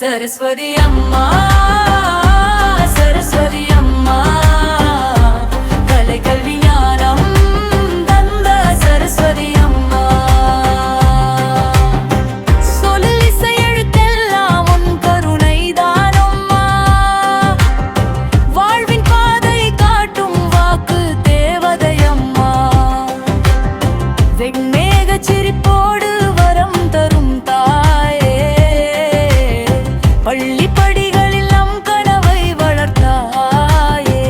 சரஸ்வதி அம்மா சரஸ்வதி அம்மா கலை கல்வி ஞானம் தந்த சரஸ்வதி அம்மா சொல்லில் இசை எழுத்தெல்லாம் உன் கருணைதான் அம்மா வாழ்வின் பாதை காட்டும் வாக்கு தேவதை அம்மா வெண்மேக சிரிப்போடு வரம் தரும் தாயே பள்ளி படிகளில் நம் கனவை வளர்த்தாயே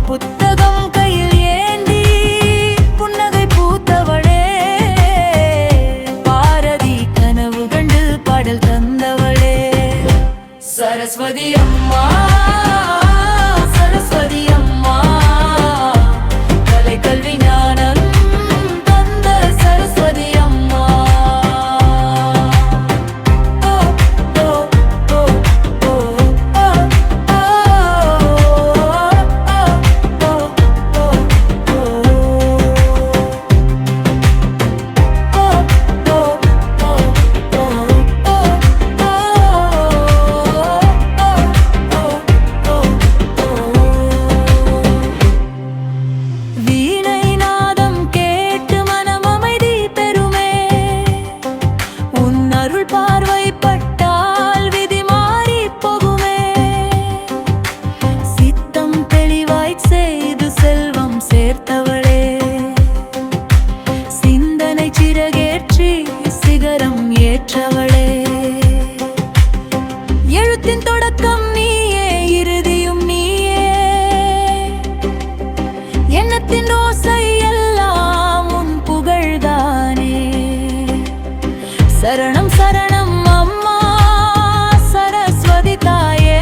புத்தகம் கையில் ஏந்தி புன்னகை பூத்தவளே பாரதி கனவு கண்டு பாடல் தந்தவளே சரஸ்வதி அம்மா சரஸ்வதி அம்மா கலை கல்வி ஞானம் தந்த சரஸ்வதி அம்மா வீணை நாதம் கேட்டு மனம் அமைதி பெறுமே உன் அருள் பார்வை பட்டால் விதி மாறி போகுமே சித்தம் தெளிவாய் செய்து செல்வம் சேர்த்தவளே சிந்தனை சிறகேற்றி சிகரம் ஏற்றவளே எழுத்தின் தொடக்கம் நீயே இறுதியும் நீயே எண்ணத்தின் ஓசை எல்லாம் உன் புகழ்தானே சரணம் சரணம் அம்மா சரஸ்வதி தாயே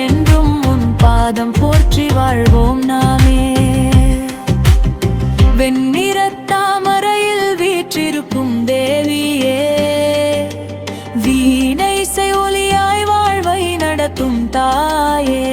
என்றும் உன் பாதம் போற்றி வாழ்வோம் நாமே வெண்ணிறத் தாமரையில் வீற்றிருக்கும் தேவியே வீணை இசை ஒலியாய் வாழ்வை நடத்தும் தாயே